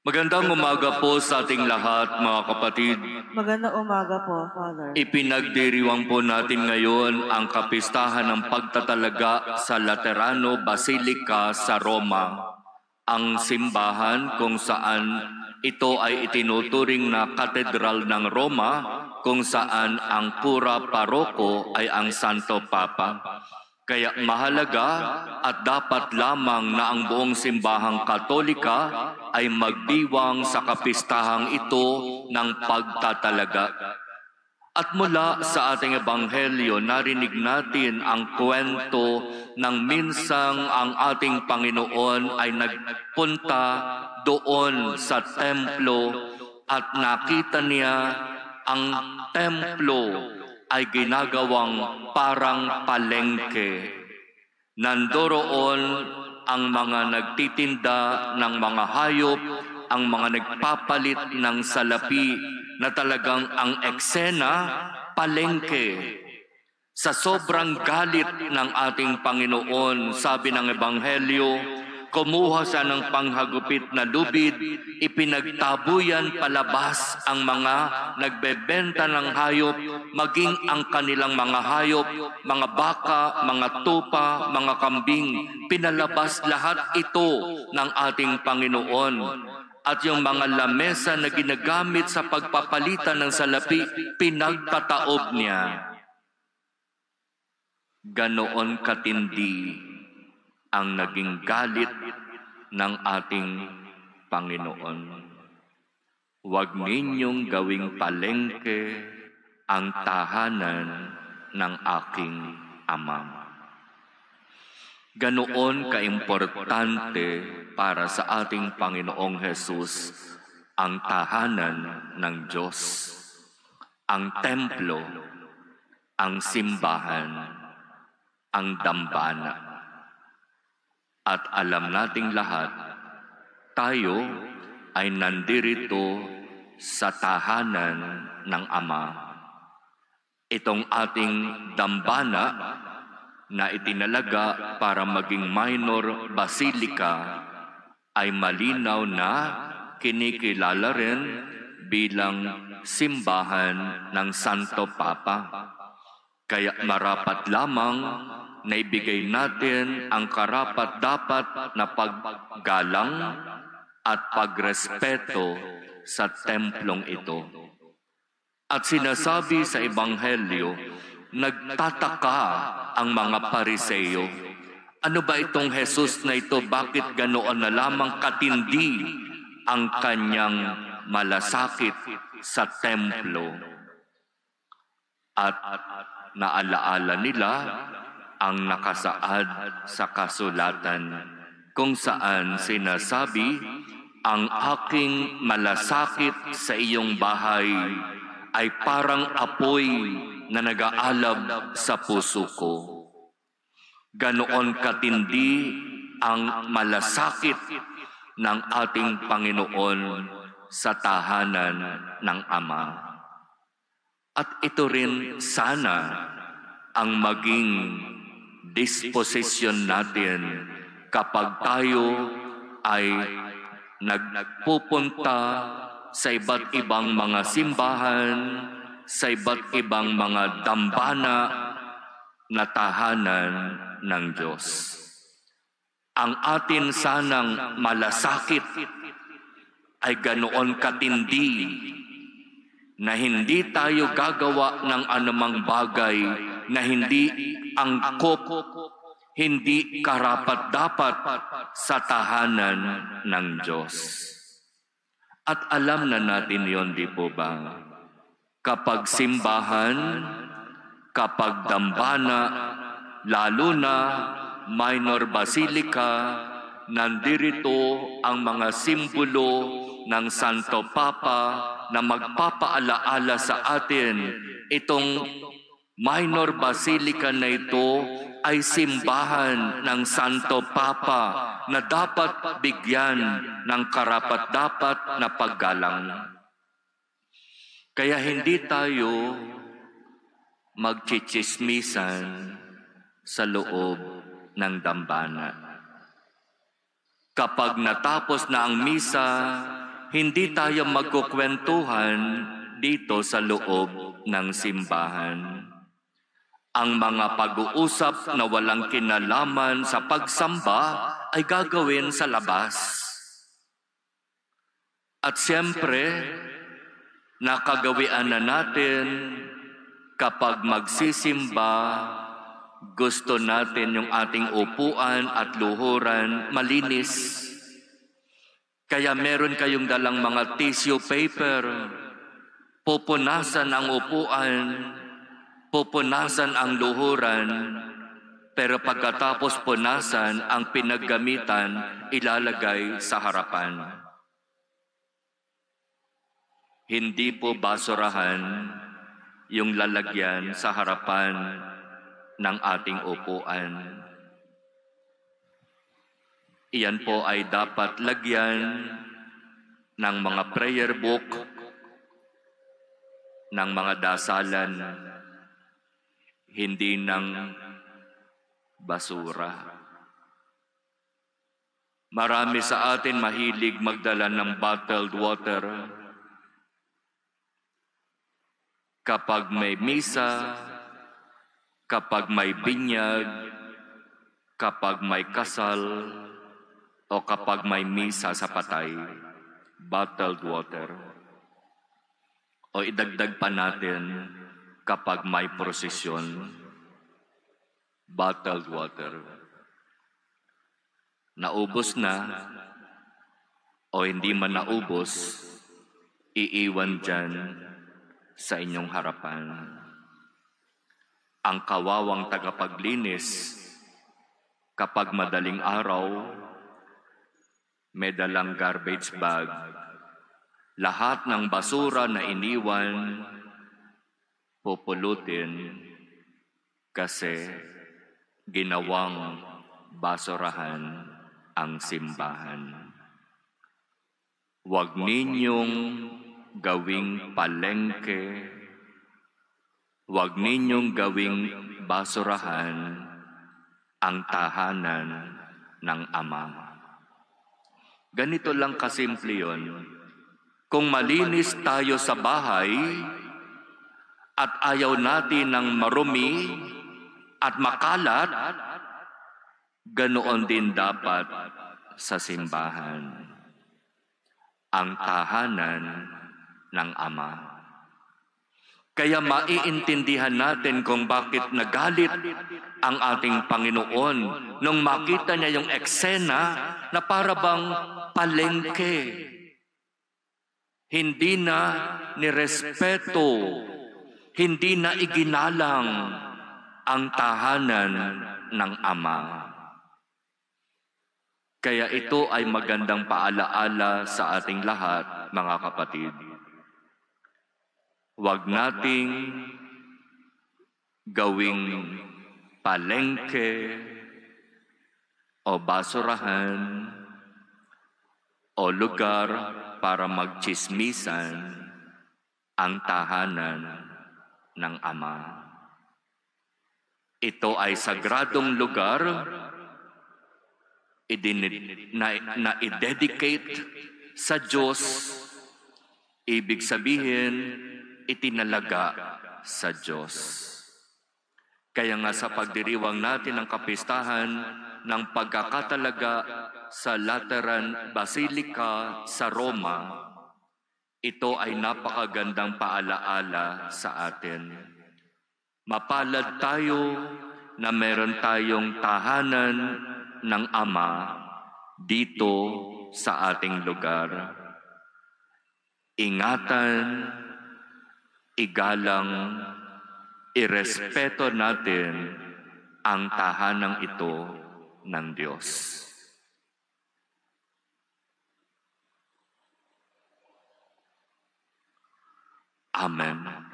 Magandang umaga po sa ating lahat, mga kapatid. Magandang umaga po, Father. Ipinagdiriwang po natin ngayon ang kapistahan ng pagtatalaga sa Laterano Basilica sa Roma, ang simbahan kung saan ito ay itinuturing na katedral ng Roma, kung saan ang pura paroko ay ang Santo Papa. Kaya mahalaga at dapat lamang na ang buong simbahang Katolika ay magdiwang sa kapistahang ito ng pagtatalaga. At mula sa ating Ebanghelyo, narinig natin ang kwento ng minsang ang ating Panginoon ay nagpunta doon sa templo at nakita niya ang templo ay ginagawang parang palengke. Nandoroon ang mga nagtitinda ng mga hayop, ang mga nagpapalit ng salapi na talagang ang eksena, palengke. Sa sobrang galit ng ating Panginoon, sabi ng Ebanghelyo, kumuha siya ng panghagupit na lubid, ipinagtabuyan palabas ang mga nagbebenta ng hayop, maging ang kanilang mga hayop, mga baka, mga tupa, mga kambing, pinalabas lahat ito ng ating Panginoon. At yung mga lamesa na ginagamit sa pagpapalitan ng salapi, pinagpataob niya. Ganoon katindi ang naging galit ng ating Panginoon. Huwag ninyong gawing palengke ang tahanan ng aking Ama. Ganoon kaimportante para sa ating Panginoong Hesus ang tahanan ng Diyos, ang templo, ang simbahan, ang dambana. At alam nating lahat, tayo ay nandirito sa tahanan ng Ama. Itong ating dambana na itinalaga para maging minor basilica ay malinaw na kinikilala rin bilang simbahan ng Santo Papa. Kaya marapat lamang na ibigay natin ang karapat-dapat na paggalang at pagrespeto sa templong ito. At sinasabi sa Ebanghelyo, nagtataka ang mga Pariseo. Ano ba itong Jesus na ito? Bakit ganoon na lamang katindi ang kanyang malasakit sa templo? At naalaala nila ang nakasaad sa kasulatan kung saan sinasabi, ang aking malasakit sa iyong bahay ay parang apoy na nag-aalab sa puso ko. Ganoon katindi ang malasakit ng ating Panginoon sa tahanan ng Ama. At ito rin sana ang maging disposisyon natin kapag tayo ay nagpupunta sa iba't ibang mga simbahan, sa iba't ibang mga dambana na tahanan ng Diyos. Ang atin sanang malasakit ay ganoon katindi na hindi tayo gagawa ng anumang bagay na hindi angkop, hindi karapat-dapat sa tahanan ng Diyos. At alam na natin yon, di po ba? Kapag simbahan, kapag dambana, lalo na minor basilica, nandirito ang mga simbolo ng Santo Papa na magpapaalaala sa atin. Itong minor basilica na ito ay simbahan ng Santo Papa na dapat bigyan ng karapat-dapat na paggalang. Kaya hindi tayo magchichismisan sa loob ng dambana. Kapag natapos na ang misa, hindi tayo magkukwentuhan dito sa loob ng simbahan. Ang mga pag-uusap na walang kinalaman sa pagsamba ay gagawin sa labas. At siyempre, nakagawian na natin kapag magsisimba, gusto natin yung ating upuan at luhuran malinis. Kaya meron kayong dalang mga tissue paper, pupunasan ang upuan, pupunasan ang luhuran, pero pagkatapos punasan, ang pinaggamitan ilalagay sa harapan. Hindi po basurahan yung lalagyan sa harapan ng ating upuan. Iyan po ay dapat lagyan ng mga prayer book, ng mga dasalan, hindi ng basura. Marami sa atin mahilig magdala ng bottled water. Kapag may misa, kapag may binyag, kapag may kasal, o kapag may misa sa patay, bottled water. O idagdag pa natin kapag may prosesyon, bottled water. Naubos na o hindi man naubos, iiwan dyan sa inyong harapan. Ang kawawang tagapaglinis, kapag madaling araw, may dalang garbage bag. Lahat ng basura na iniwan, pupulutin kasi ginawang basurahan ang simbahan. Huwag ninyong gawing palengke, huwag ninyong gawing basurahan ang tahanan ng Ama. Ganito lang kasimple yun. Kung malinis tayo sa bahay at ayaw natin ng marumi at makalat, ganoon din dapat sa simbahan, ang tahanan ng Ama. Kaya maiintindihan natin kung bakit nagalit ang ating Panginoon nung makita niya yung eksena na para bang palengke. Hindi na nirespeto, hindi na iginalang ang tahanan ng Ama. Kaya ito ay magandang paalaala sa ating lahat, mga kapatid. Huwag nating gawing palengke o basurahan o lugar para magtsismisan ang tahanan ng Ama. Ito ay sagradong lugar na i-dedicate sa Diyos, ibig sabihin, itinalaga sa Diyos. Kaya nga sa pagdiriwang natin ng kapistahan ng pagkakatalaga sa Lateran Basilica sa Roma, ito ay napakagandang paalaala sa atin. Mapalad tayo na meron tayong tahanan ng Ama dito sa ating lugar. Ingatan, igalang, irespeto natin ang tahanang ito ng Diyos. Amen.